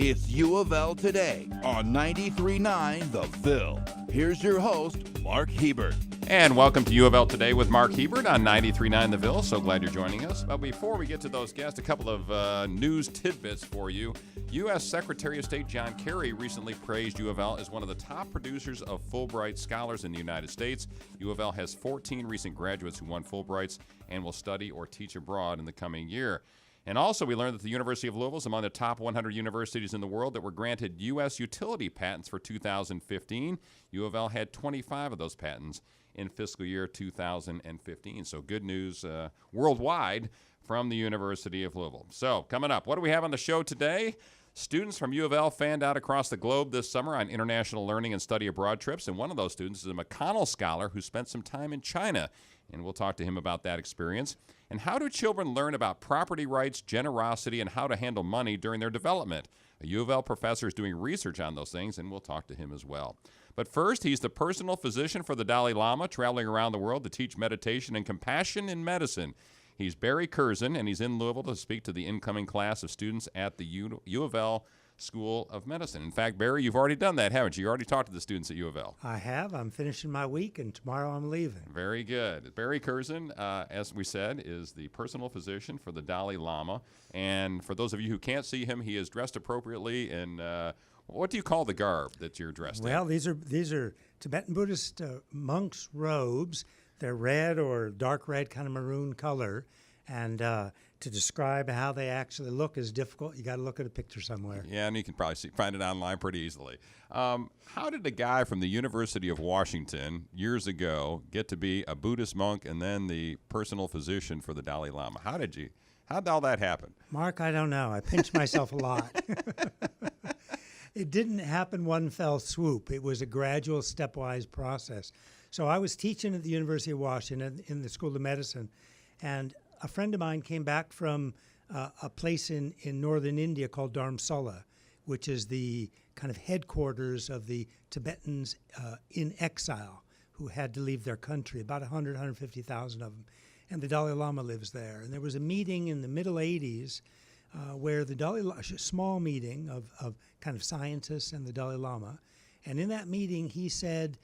It's U of L Today on 93.9 The Phil. Here's your host, Mark Hebert. And welcome to U of L Today with Mark Hebert on 93.9 The Ville. So glad you're joining us. But before we get to those guests, a couple of news tidbits for you. U.S. Secretary of State John Kerry recently praised U of L as one of the top producers of Fulbright scholars in the United States. U of L has 14 recent graduates who won Fulbrights and will study or teach abroad in the coming year. And also, we learned that the University of Louisville is among the top 100 universities in the world that were granted U.S. utility patents for 2015. U of L had 25 of those patents in fiscal year 2015. So good news worldwide from the University of Louisville. So coming up, what do we have on the show today? Students from U of L fanned out across the globe this summer on international learning and study abroad trips, and one of those students is a McConnell scholar who spent some time in China, and we'll talk to him about that experience. And how do children learn about property rights, generosity, and how to handle money during their development? A U of L professor is doing research on those things, and we'll talk to him as well. But first, he's the personal physician for the Dalai Lama, traveling around the world to teach meditation and compassion in medicine. He's Barry Kurzen, and he's in Louisville to speak to the incoming class of students at the U of L School of Medicine. In fact, Barry, you've already done that, haven't you? You already talked to the students at U of L. I have. I'm finishing my week, and tomorrow I'm leaving. Very good. Barry Kurzen, as we said, is the personal physician for the Dalai Lama. And for those of you who can't see him, he is dressed appropriately in what do you call the garb that you're dressed in? Well, these are Tibetan Buddhist monks' robes. They're red or dark red, kind of maroon color. And to describe how they actually look is difficult. You got to look at a picture somewhere. Yeah, and you can probably find it online pretty easily. How did a guy from the University of Washington years ago get to be a Buddhist monk and then the personal physician for the Dalai Lama? How did all that happen? Mark, I don't know. I pinch myself a lot. It didn't happen one fell swoop. It was a gradual, stepwise process. So I was teaching at the University of Washington in the School of Medicine, and a friend of mine came back from a place in northern India called Dharamsala, which is the kind of headquarters of the Tibetans in exile who had to leave their country, about 150,000 of them. And the Dalai Lama lives there. And there was a meeting in the middle 80s where the Dalai Lama, a small meeting of kind of scientists and the Dalai Lama. And in that meeting, he said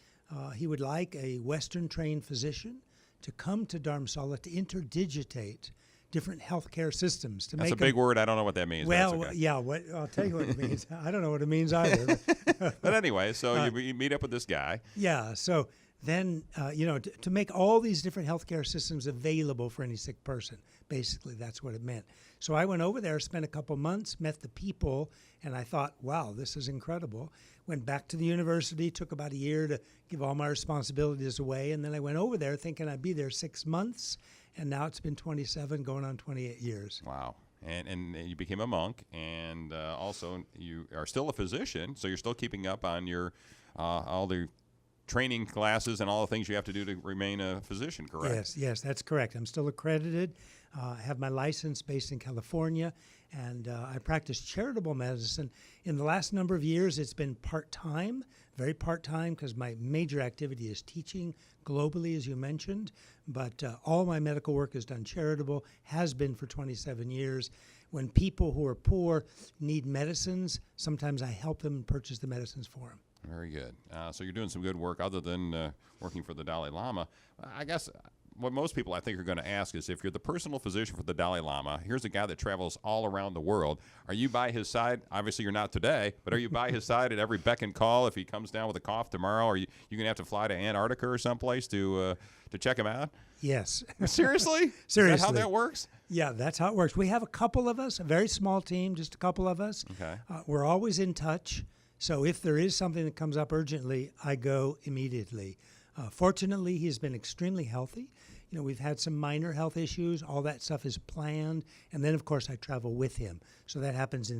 he would like a Western-trained physician to come to Dharamsala to interdigitate different healthcare systems. That's a big word. I don't know what that means. Well, okay. Yeah, I'll tell you what it means. I don't know what it means either. But anyway, so you meet up with this guy. Yeah, so then, to make all these different healthcare systems available for any sick person. Basically, that's what it meant. So I went over there, spent a couple months, met the people, and I thought, wow, this is incredible. Went back to the university, took about a year to give all my responsibilities away, and then I went over there thinking I'd be there 6 months, and now it's been 27, going on 28 years. Wow. And you became a monk, and also you are still a physician, so you're still keeping up on your all the training classes and all the things you have to do to remain a physician, correct? Yes, that's correct. I'm still accredited. I have my license based in California, and I practice charitable medicine. In the last number of years, it's been part-time, very part-time, because my major activity is teaching globally, as you mentioned, but all my medical work is done charitable, has been for 27 years. When people who are poor need medicines, sometimes I help them purchase the medicines for them. Very good. So you're doing some good work other than working for the Dalai Lama. I guess what most people I think are going to ask is if you're the personal physician for the Dalai Lama, here's a guy that travels all around the world. Are you by his side? Obviously you're not today, but are you by his side at every beck and call if he comes down with a cough tomorrow? Are you going to have to fly to Antarctica or someplace to check him out? Yes. Seriously? Seriously. Is that how that works? Yeah, that's how it works. We have a couple of us, a very small team, just a couple of us. Okay. We're always in touch. So if there is something that comes up urgently, I go immediately. Fortunately, he's been extremely healthy. We've had some minor health issues. All that stuff is planned. And then, of course, I travel with him. So that happens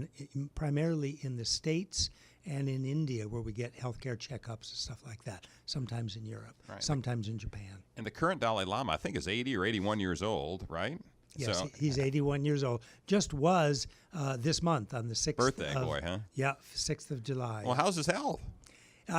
primarily in the States and in India, where we get healthcare checkups and stuff like that. Sometimes in Europe, right. Sometimes in Japan. And the current Dalai Lama, I think, is 80 or 81 years old, right? Yes, he's 81 years old. Just was this month on the 6th. Birthday boy, huh? Yeah, 6th of July. Well, how's his health?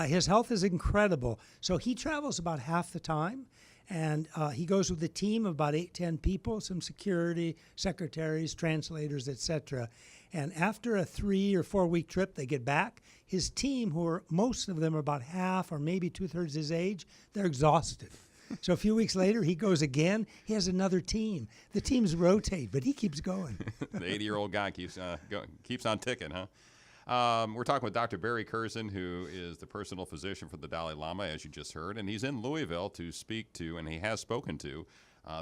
His health is incredible. So he travels about half the time, And he goes with a team of about 8-10 people, some security, secretaries, translators, etc. And after a 3 or 4 week trip, they get back. His team, most of them are about half or maybe 2/3 his age, they're exhausted. So a few weeks later, he goes again. He has another team. The teams rotate, but he keeps going. The 80-year-old guy keeps on ticking, huh? We're talking with Dr. Barry Kurzen, who is the personal physician for the Dalai Lama, as you just heard, and he's in Louisville to speak to, and he has spoken to,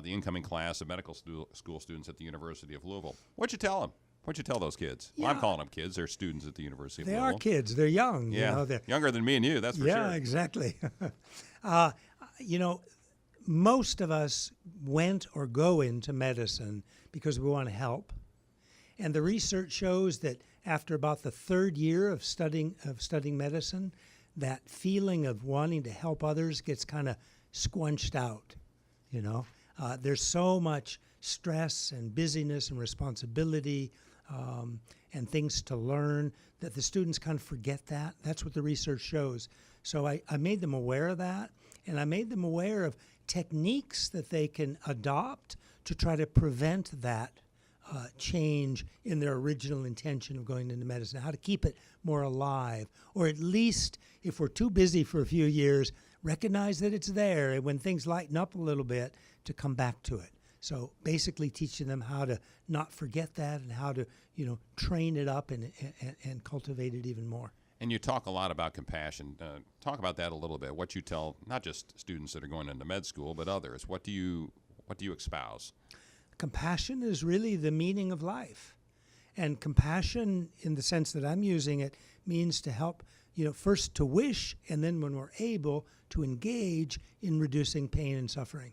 the incoming class of medical school students at the University of Louisville. What'd you tell them? What'd you tell those kids? Yeah. Well, I'm calling them kids. They're students at the University of They Louisville. are kids. They're young. Yeah, They're younger than me and you, that's for sure. Yeah, exactly. Most of us went or go into medicine because we want to help. And the research shows that after about the 3rd year of studying medicine, that feeling of wanting to help others gets kind of squunched out. There's so much stress and busyness and responsibility and things to learn that the students kind of forget that. That's what the research shows. So I made them aware of that, and I made them aware of techniques that they can adopt to try to prevent that change in their original intention of going into medicine, how to keep it more alive, or at least, if we're too busy for a few years, recognize that it's there, and when things lighten up a little bit, to come back to it. So basically teaching them how to not forget that and how to, train it up and cultivate it even more. And you talk a lot about compassion. Talk about that a little bit. What you tell not just students that are going into med school, but others. What do you espouse? Compassion is really the meaning of life. And compassion, in the sense that I'm using it, means to help, first to wish, and then when we're able, to engage in reducing pain and suffering.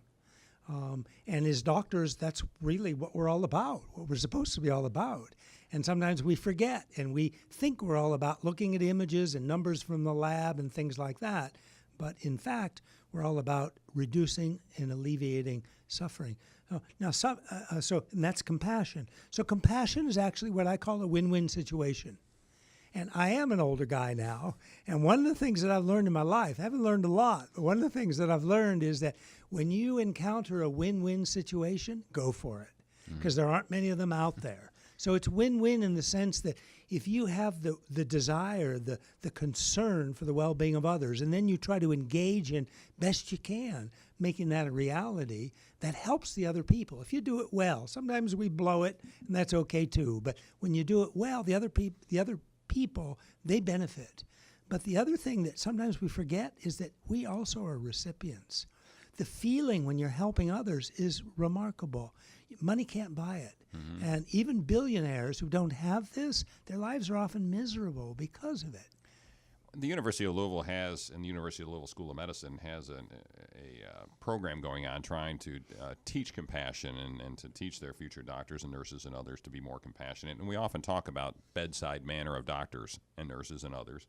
And as doctors, that's really what we're all about, what we're supposed to be all about. And sometimes we forget, and we think we're all about looking at images and numbers from the lab and things like that. But in fact, we're all about reducing and alleviating suffering. So that's compassion. So compassion is actually what I call a win-win situation. And I am an older guy now, and one of the things that I've learned in my life, I haven't learned a lot, but one of the things that I've learned is that when you encounter a win-win situation, go for it, because there aren't many of them out there. So it's win-win in the sense that if you have the desire, the concern for the well-being of others, and then you try to engage in best you can, making that a reality, that helps the other people. If you do it well, sometimes we blow it, and that's okay too, but when you do it well, the other people, they benefit. But the other thing that sometimes we forget is that we also are recipients. The feeling when you're helping others is remarkable. Money can't buy it. Mm-hmm. And even billionaires who don't have this, their lives are often miserable because of it. The University of Louisville and the University of Louisville School of Medicine has a program going on trying to teach compassion and to teach their future doctors and nurses and others to be more compassionate. And we often talk about bedside manner of doctors and nurses and others.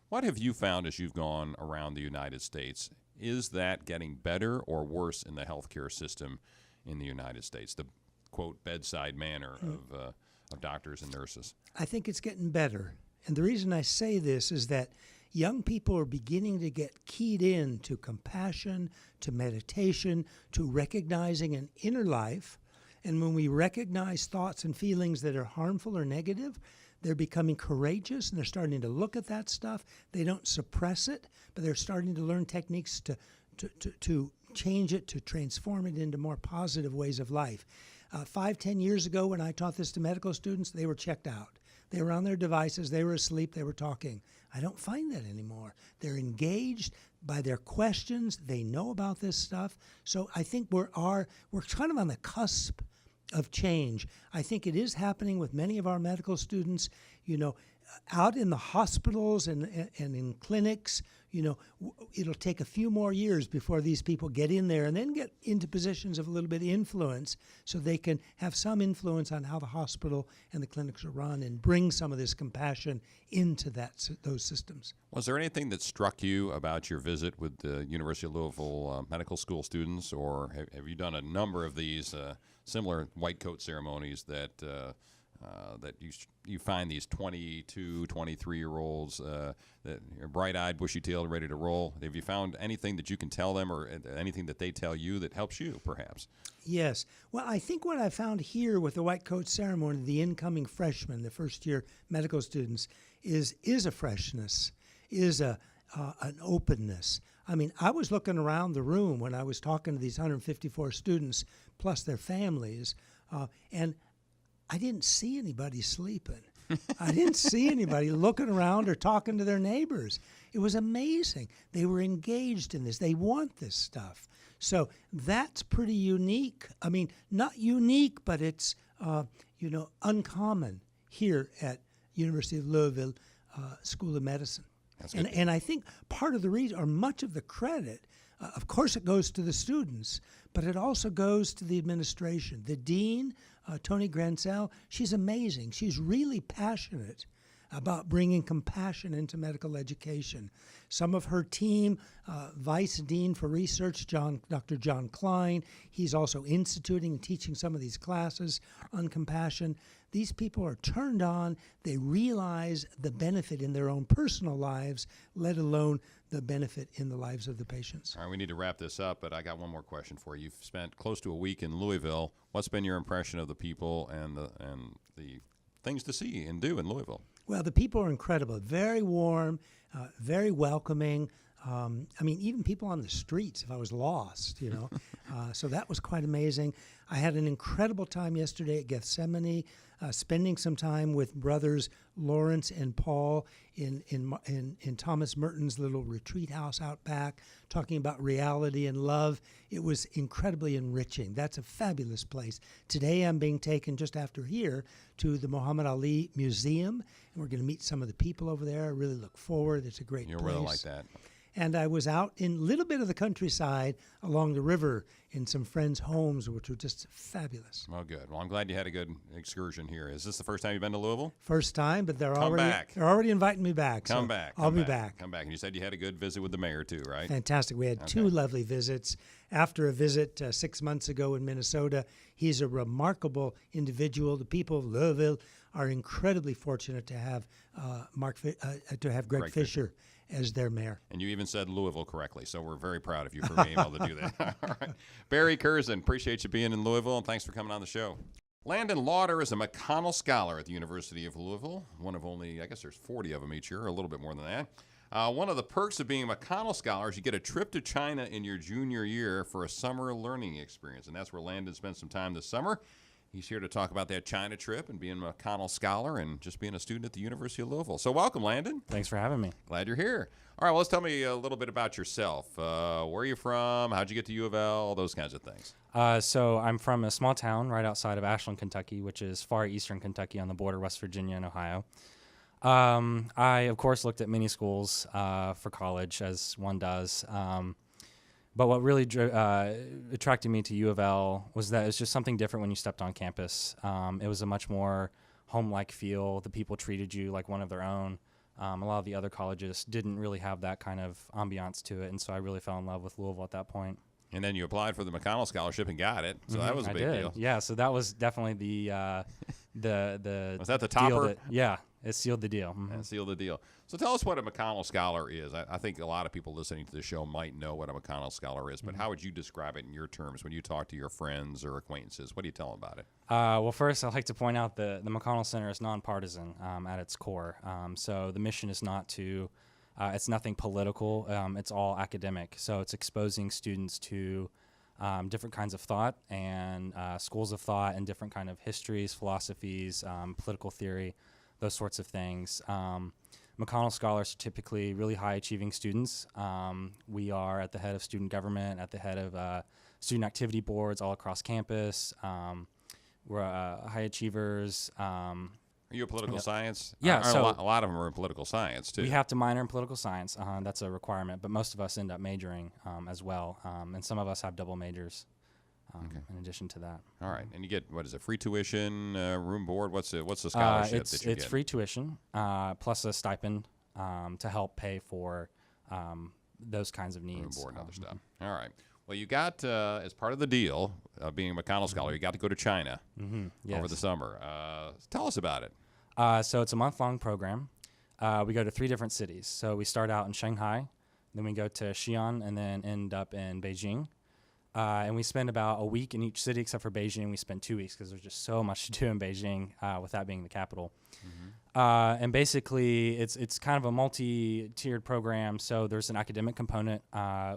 What have you found as you've gone around the United States? Is that getting better or worse in the healthcare system in the United States, the, quote, bedside manner of doctors and nurses? I think it's getting better. And the reason I say this is that young people are beginning to get keyed in to compassion, to meditation, to recognizing an inner life. And when we recognize thoughts and feelings that are harmful or negative, they're becoming courageous and they're starting to look at that stuff. They don't suppress it, but they're starting to learn techniques to change it, to transform it into more positive ways of life. 5-10 years ago when I taught this to medical students, they were checked out. They were on their devices, they were asleep, they were talking. I don't find that anymore. They're engaged by their questions, they know about this stuff. So I think we're kind of on the cusp of change. I think it is happening with many of our medical students, out in the hospitals and in clinics. It'll take a few more years before these people get in there and then get into positions of a little bit of influence so they can have some influence on how the hospital and the clinics are run and bring some of this compassion into those systems. Was there anything that struck you about your visit with the University of Louisville medical school students, or have you done a number of these similar white coat ceremonies that that you find these 22, 23-year-olds that are bright-eyed, bushy-tailed, ready to roll? Have you found anything that you can tell them or anything that they tell you that helps you, perhaps? Yes. Well, I think what I found here with the white coat ceremony, the incoming freshmen, the first-year medical students, is a freshness, is an openness. I mean, I was looking around the room when I was talking to these 154 students plus their families, and I didn't see anybody sleeping. I didn't see anybody looking around or talking to their neighbors. It was amazing. They were engaged in this. They want this stuff. So that's pretty unique. I mean, not unique, but it's uncommon here at University of Louisville School of Medicine. And I think part of the reason, or much of the credit, of course it goes to the students, but it also goes to the administration. The dean, Toni Grancel, she's amazing. She's really passionate about bringing compassion into medical education. Some of her team, Vice Dean for Research, Dr. John Klein, he's also instituting and teaching some of these classes on compassion. These people are turned on. They realize the benefit in their own personal lives, let alone the benefit in the lives of the patients. All right, we need to wrap this up, but I got one more question for you. You've spent close to a week in Louisville. What's been your impression of the people and the things to see and do in Louisville? Well, the people are incredible, very warm, very welcoming. I mean, even people on the streets, if I was lost, so that was quite amazing. I had an incredible time yesterday at Gethsemane, spending some time with brothers Lawrence and Paul in Thomas Merton's little retreat house out back, talking about reality and love. It was incredibly enriching. That's a fabulous place. Today I'm being taken just after here to the Muhammad Ali Museum, and we're going to meet some of the people over there. I really look forward. It's a great place. You'll really like that. And I was out in a little bit of the countryside along the river in some friends' homes, which were just fabulous. Well, good. Well, I'm glad you had a good excursion here. Is this the first time you've been to Louisville? First time, but they're Come back. They're already inviting me back. Come back. I'll be back. Come back. And you said you had a good visit with the mayor too, right? Fantastic. We had two lovely visits. After a visit 6 months ago in Minnesota, he's a remarkable individual. The people of Louisville are incredibly fortunate to have Greg Fisher as their mayor. And you even said Louisville correctly, so we're very proud of you for being able to do that. All right. Barry Kurzen, appreciate you being in Louisville, and thanks for coming on the show. Landon Lauder is a McConnell Scholar at the University of Louisville, one of only, I guess there's 40 of them each year, or a little bit more than that. One of the perks of being a McConnell Scholar is you get a trip to China in your junior year for a summer learning experience, and that's where Landon spent some time this summer. He's here to talk about that China trip and being a McConnell Scholar and just being a student at the University of Louisville. So welcome, Landon. Thanks for having me. Glad you're here. All right, well, let's tell me a little bit about yourself. Where are you from? How'd you get to UofL? Those kinds of things. So I'm from a small town right outside of Ashland, Kentucky, which is far eastern Kentucky on the border, West Virginia and Ohio. I, of course, looked at many schools for college, as one does. But what really attracted me to UofL was that it's just something different when you stepped on campus. It was a much more home-like feel. The people treated you like one of their own. A lot of the other colleges didn't really have that kind of ambiance to it, and so I really fell in love with Louisville at that point. And then you applied for the McConnell Scholarship and got it, so that was a big deal. Yeah, so that was definitely the was that the topper? It sealed the deal. That sealed the deal. So tell us what a McConnell Scholar is. I think a lot of people listening to the show might know what a McConnell Scholar is, but how would you describe it in your terms when you talk to your friends or acquaintances? What do you tell them about it? Well, first, I'd like to point out the McConnell Center is nonpartisan at its core. So the mission is not to, it's nothing political. It's all academic. So it's exposing students to different kinds of thought and schools of thought and different kind of histories, philosophies, political theory, those sorts of things. McConnell Scholars are typically really high-achieving students. We are at the head of student government, at the head of student activity boards all across campus. We're high achievers. Are you a political science? Yeah. So a lot of them are in political science, too. We have to minor in political science. That's a requirement, but most of us end up majoring as well, and some of us have double majors. In addition to that. All right, and you get, what is it, free tuition, room board? What's the scholarship that you get? It's free tuition plus a stipend to help pay for those kinds of needs. Room board and other stuff. All right. Well, you got, as part of the deal, being a McConnell Scholar, you got to go to China Yes. over the summer. Tell us about it. So it's a month-long program. We go to 3 different cities. So we start out in Shanghai, then we go to Xi'an, and then end up in Beijing. And we spend about a week in each city, except for Beijing. We spend 2 weeks because there's just so much to do in Beijing, with that being the capital. And basically, it's kind of a multi-tiered program. So there's an academic component.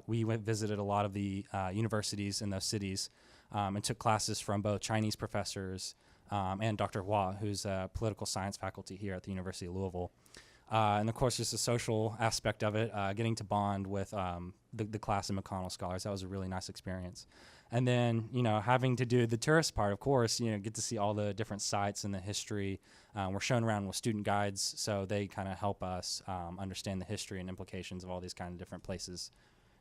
We visited a lot of the universities in those cities and took classes from both Chinese professors and Dr. Hua, who's a political science faculty here at the University of Louisville. And of course, just the social aspect of it, getting to bond with the class of McConnell Scholars. That was a really nice experience. And then, having to do the tourist part, of course, get to see all the different sites and the history. We're shown around with student guides, so they kind of help us understand the history and implications of all these kind of different places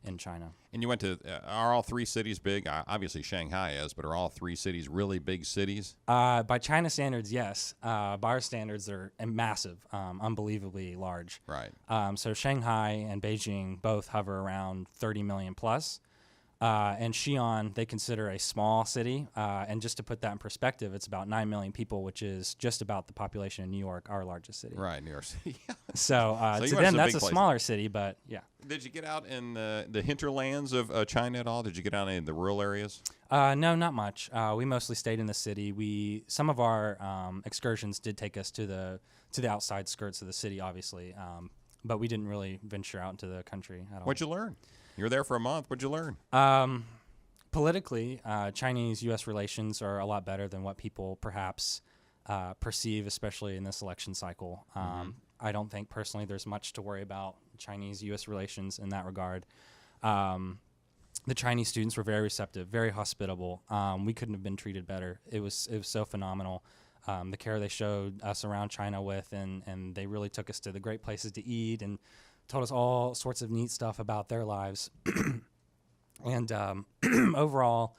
in China. And you went to, are all 3 cities big? Obviously Shanghai is, but are all 3 cities really big cities? By China standards, yes. By our standards, they're massive, unbelievably large. Right. So Shanghai and Beijing both hover around 30 million plus. And Xi'an, they consider a small city. And just to put that in perspective, it's about 9 million people, which is just about the population of New York, our largest city. Right, New York City. So, So you to went them, to that's big a places. smaller city, but yeah. Did you get out in the hinterlands of China at all? Did you get out in the rural areas? No, not much. We mostly stayed in the city. Some of our excursions did take us to the outside skirts of the city, obviously, but we didn't really venture out into the country at all. What'd you learn? You were there for a month. What'd you learn? Politically, Chinese-U.S. relations are a lot better than what people perhaps perceive, especially in this election cycle. I don't think personally there's much to worry about Chinese-U.S. relations in that regard. The Chinese students were very receptive, very hospitable. We couldn't have been treated better. It was so phenomenal. The care they showed us around China with, and they really took us to the great places to eat and told us all sorts of neat stuff about their lives. And overall,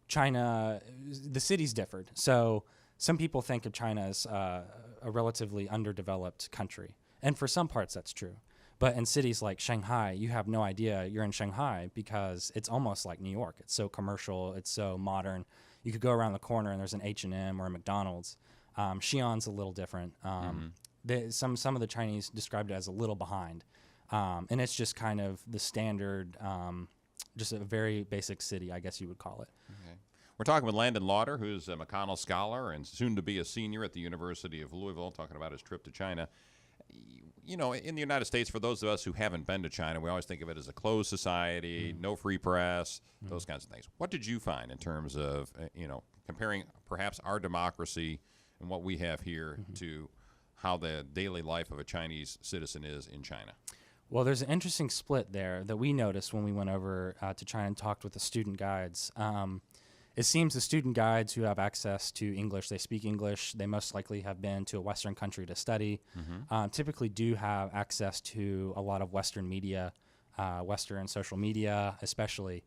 China, the cities differed. So some people think of China as a relatively underdeveloped country. And for some parts, that's true. But in cities like Shanghai, you have no idea you're in Shanghai because it's almost like New York. It's so commercial. It's so modern. You could go around the corner and there's an H&M or a McDonald's. Xi'an's a little different. Some of the Chinese described it as a little behind. And it's just kind of the standard, just a very basic city, I guess you would call it. Okay. We're talking with Landon Lauder, who's a McConnell Scholar and soon to be a senior at the University of Louisville, talking about his trip to China. In the United States, for those of us who haven't been to China, we always think of it as a closed society, no free press, those kinds of things. What did you find in terms of, comparing perhaps our democracy and what we have here to how the daily life of a Chinese citizen is in China? Well, there's an interesting split there that we noticed when we went over to China and talked with the student guides. It seems the student guides who have access to English, they speak English, they most likely have been to a Western country to study, typically do have access to a lot of Western media, Western social media especially,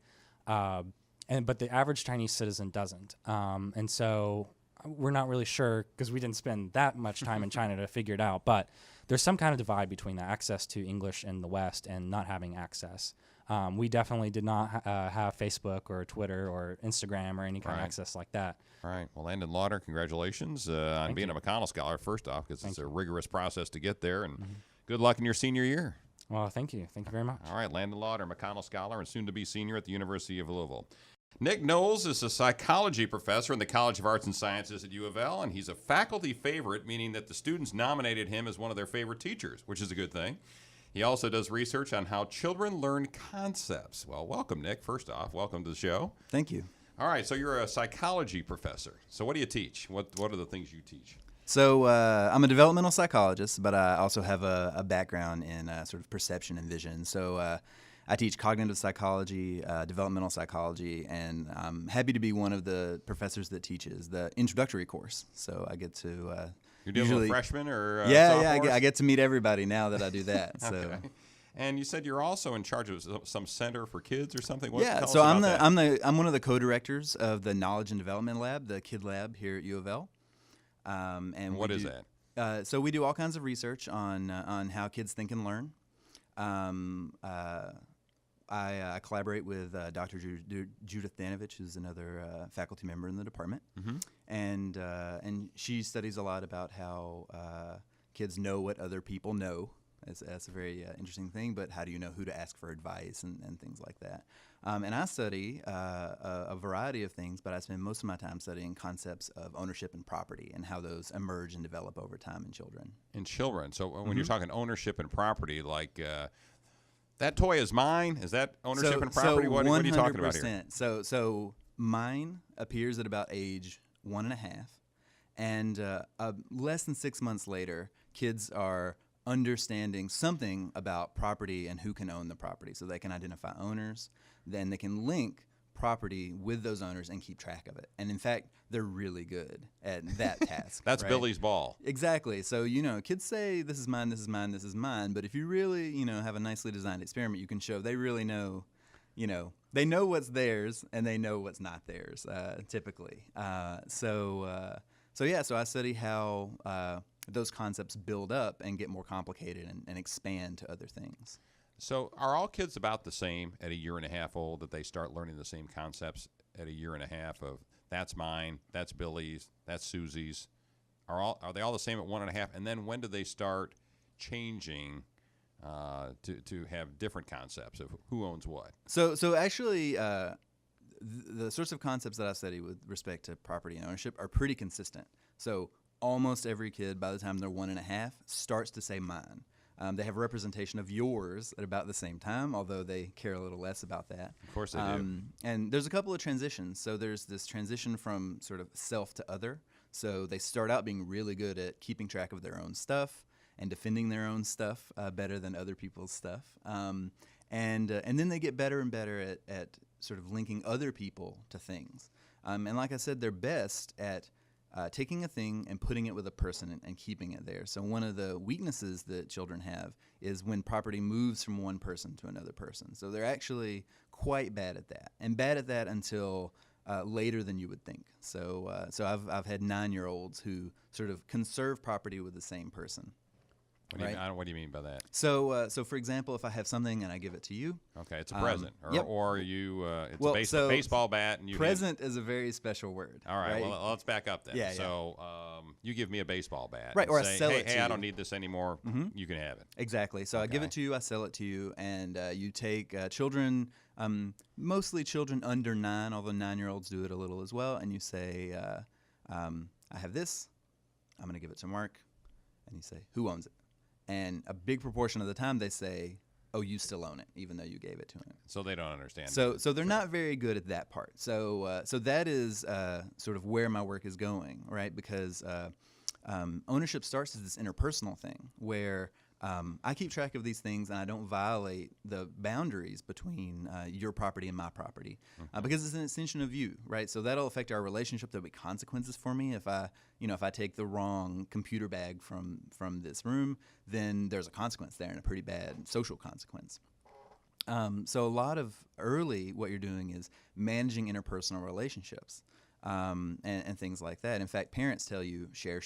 but the average Chinese citizen doesn't. And so we're not really sure, because we didn't spend that much time in China to figure it out, but there's some kind of divide between the access to English in the West and not having access. We definitely did not have Facebook or Twitter or Instagram or any kind of access like that. All right. Well, Landon Lauder, congratulations on being a McConnell Scholar, first off, because it's a rigorous process to get there, and good luck in your senior year. Well, thank you. Thank you very much. All right. Landon Lauder, McConnell Scholar, and soon to be senior at the University of Louisville. Nick Knowles is a psychology professor in the College of Arts and Sciences at UofL, and he's a faculty favorite, meaning that the students nominated him as one of their favorite teachers, which is a good thing. He also does research on how children learn concepts. Well, welcome, Nick. First off, welcome to the show. Thank you. All right, so you're a psychology professor. So what do you teach? What are the things you teach? So I'm a developmental psychologist, but I also have a background in sort of perception and vision. So I teach cognitive psychology, developmental psychology, and I'm happy to be one of the professors that teaches the introductory course. So I get to You're dealing with freshmen or sophomores? I get to meet everybody now that I do that. So. Okay. And you said you're also in charge of some center for kids or something. Yeah, so I'm one of the co-directors of the Knowledge and Development Lab, the Kid Lab here at UofL. And what is that? So we do all kinds of research on how kids think and learn. I collaborate with Dr. Judith Danovich, who's another faculty member in the department, and she studies a lot about how kids know what other people know. That's a very interesting thing, but how do you know who to ask for advice and things like that? And I study a variety of things, but I spend most of my time studying concepts of ownership and property and how those emerge and develop over time in children. In children. So when you're talking ownership and property, like that toy is mine, is that ownership and property? What are you talking about here? So mine appears at about age 1.5, and less than 6 months later, kids are understanding something about property and who can own the property, so they can identify owners. Then they can link property with those owners and keep track of it. And in fact, they're really good at that task. That's right? Billy's ball. Exactly. So, kids say, this is mine, this is mine, this is mine. But if you really, have a nicely designed experiment, you can show they really know, they know what's theirs and they know what's not theirs, typically. So I study how those concepts build up and get more complicated and expand to other things. So are all kids about the same at 1.5 years old, that they start learning the same concepts at 1.5 years of that's mine, that's Billy's, that's Susie's? Are they all the same at 1.5? And then when do they start changing to have different concepts of who owns what? So actually, the sorts of concepts that I study with respect to property and ownership are pretty consistent. So almost every kid, by the time they're 1.5, starts to say mine. They have a representation of yours at about the same time, although they care a little less about that. Of course they do. And there's a couple of transitions. So there's this transition from sort of self to other. So they start out being really good at keeping track of their own stuff and defending their own stuff better than other people's stuff. And then they get better and better at sort of linking other people to things. And like I said, they're best at taking a thing and putting it with a person and keeping it there. So one of the weaknesses that children have is when property moves from one person to another person. So they're actually quite bad at that, and bad at that until later than you would think. So I've had 9-year-olds who sort of conserve property with the same person. What do you mean by that? So for example, if I have something and I give it to you. Okay, it's a present. Yep. Or you, it's a baseball bat. And you present is a very special word. All right, well, let's back up then. Yeah, so you give me a baseball bat. Right, and or say, I sell it to you. I don't need this anymore. You can have it. Exactly. So I give it to you, I sell it to you, and you take children, mostly children under 9, although 9-year-olds do it a little as well, and you say, I have this, I'm going to give it to Mark, and you say, who owns it? And a big proportion of the time they say, oh, you still own it, even though you gave it to him. So they don't understand. So they're not very good at that part. So that is sort of where my work is going, right? Because ownership starts as this interpersonal thing where I keep track of these things and I don't violate the boundaries between your property and my property because it's an extension of you, right? So that'll affect our relationship. There'll be consequences for me if I take the wrong computer bag from this room, then there's a consequence there and a pretty bad social consequence. So a lot of early what you're doing is managing interpersonal relationships. And things like that. In fact, parents tell you share.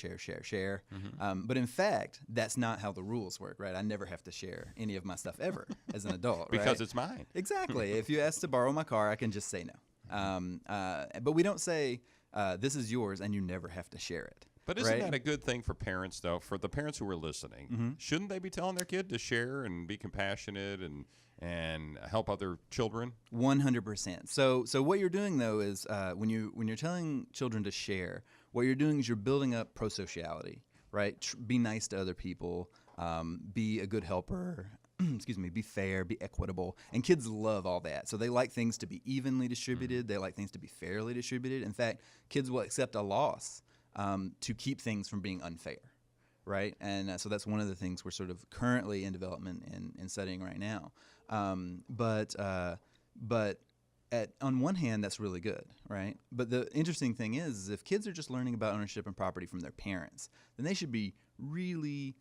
But in fact, that's not how the rules work, right? I never have to share any of my stuff ever as an adult, because right? it's mine. Exactly. If you ask to borrow my car, I can just say no. But we don't say this is yours and you never have to share it. But isn't right? that a good thing for parents, though? For the parents who are listening, shouldn't they be telling their kid to share and be compassionate and help other children? 100%. So what you're doing though is when you're telling children to share, what you're doing is you're building up prosociality, right? Be nice to other people, be a good helper. Excuse me, be fair, be equitable. And kids love all that. So they like things to be evenly distributed. They like things to be fairly distributed. In fact, kids will accept a loss to keep things from being unfair, right? And so that's one of the things we're sort of currently in development and studying right now. But on one hand, that's really good, right? But the interesting thing is if kids are just learning about ownership and property from their parents, then they should be really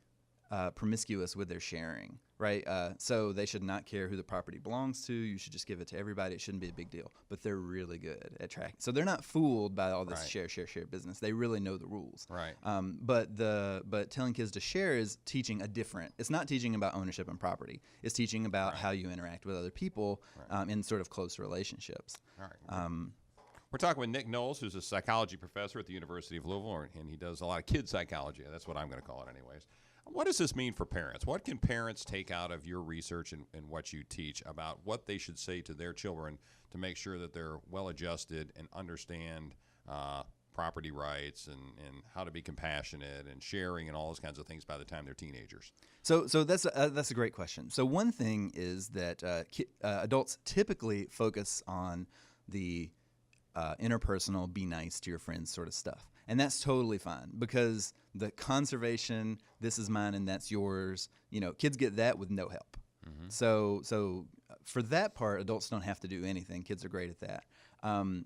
promiscuous with their sharing, right? So they should not care who the property belongs to. You should just give it to everybody. It shouldn't be a big deal. But they're really good at tracking. So they're not fooled by all this share business. They really know the rules. Right. But telling kids to share is teaching a different. It's not teaching about ownership and property. It's teaching about how you interact with other people in sort of close relationships. All right. We're talking with Nick Knowles, who's a psychology professor at the University of Louisville, and he does a lot of kid psychology. That's what I'm going to call it anyways. What does this mean for parents? What can parents take out of your research and what you teach about what they should say to their children to make sure that they're well-adjusted and understand property rights and how to be compassionate and sharing and all those kinds of things by the time they're teenagers? So that's a great question. So one thing is that adults typically focus on the interpersonal, be nice to your friends sort of stuff. And that's totally fine because the conservation, this is mine and that's yours, kids get that with no help. Mm-hmm. So for that part, adults don't have to do anything. Kids are great at that.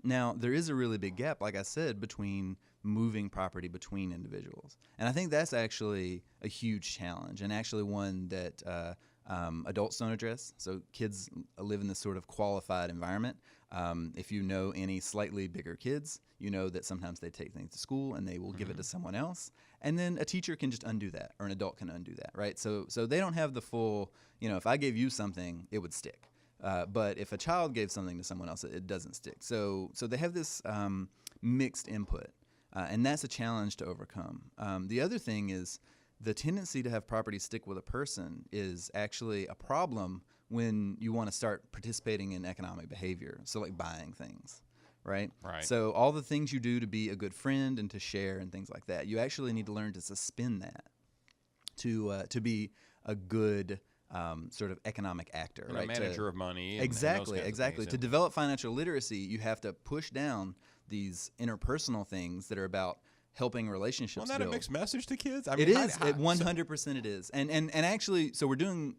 Now, there is a really big gap, like I said, between moving property between individuals. And I think that's actually a huge challenge and actually one that adults don't address. So kids live in this sort of qualified environment. If you know any slightly bigger kids, you know that sometimes they take things to school and they will give it to someone else. And then a teacher can just undo that, or an adult can undo that, right? So they don't have the full, if I gave you something, it would stick. But if a child gave something to someone else, it doesn't stick. So they have this mixed input, and that's a challenge to overcome. The other thing is the tendency to have property stick with a person is actually a problem when you want to start participating in economic behavior, so like buying things, right? Right. So all the things you do to be a good friend and to share and things like that, you actually need to learn to suspend that to be a good sort of economic actor, right? A manager of money. Exactly. And To develop financial literacy, you have to push down these interpersonal things that are about helping relationships Isn't that build. a mixed message to kids? It is. 100% it is. And actually, so we're doing,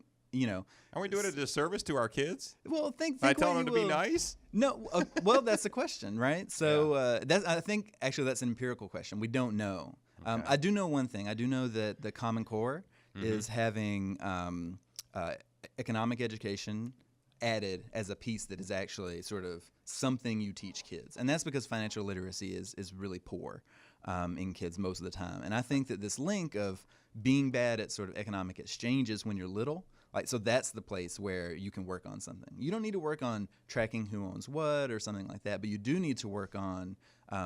Are we doing a disservice to our kids? Well, think by what telling you them to be will. nice? No, well, that's the question, right? So I think actually that's an empirical question. We don't know. Okay. I do know one thing. I do know that the Common Core is having economic education added as a piece that is actually sort of something you teach kids. And that's because financial literacy is really poor in kids most of the time. And I think that this link of being bad at sort of economic exchanges when you're little, so that's the place where you can work on something. You don't need to work on tracking who owns what or something like that, but you do need to work on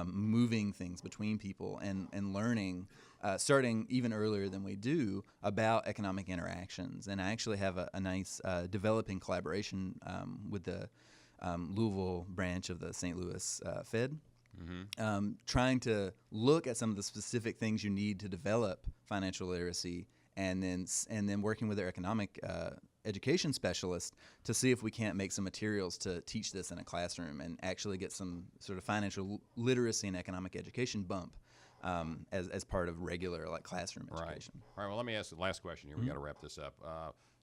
moving things between people and learning, starting even earlier than we do, about economic interactions. And I actually have a nice developing collaboration with the Louisville branch of the St. Louis Fed, trying to look at some of the specific things you need to develop financial literacy, and then working with their economic education specialist to see if we can't make some materials to teach this in a classroom and actually get some sort of financial literacy and economic education bump as part of regular classroom education. All right. Well, let me ask the last question here. We got to wrap this up.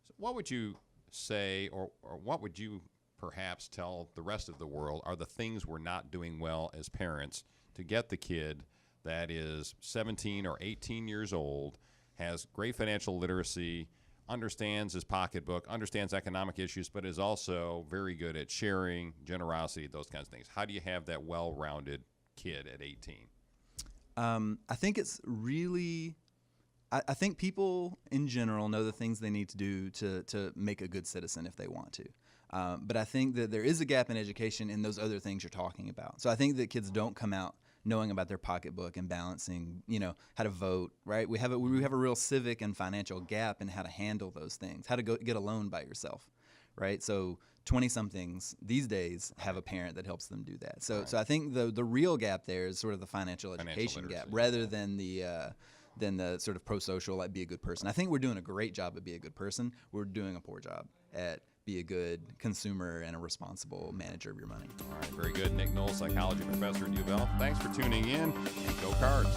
So what would you say, or what would you perhaps tell the rest of the world are the things we're not doing well as parents to get the kid that is 17 or 18 years old, has great financial literacy, understands his pocketbook, understands economic issues, but is also very good at sharing, generosity, those kinds of things? How do you have that well-rounded kid at 18? I think it's really, I think people in general know the things they need to do to make a good citizen if they want to. But I think that there is a gap in education in those other things you're talking about. So I think that kids don't come out knowing about their pocketbook and balancing, how to vote, right? We have a real civic and financial gap in how to handle those things, how to go get a loan by yourself, right? So 20-somethings these days have a parent that helps them do that. So I think the real gap there is sort of the financial education gap, rather than the sort of pro-social, be a good person. I think we're doing a great job at be a good person. We're doing a poor job at be a good consumer and a responsible manager of your money. All right, very good. Nick Knowles, psychology professor at UofL. Thanks for tuning in, and go Cards.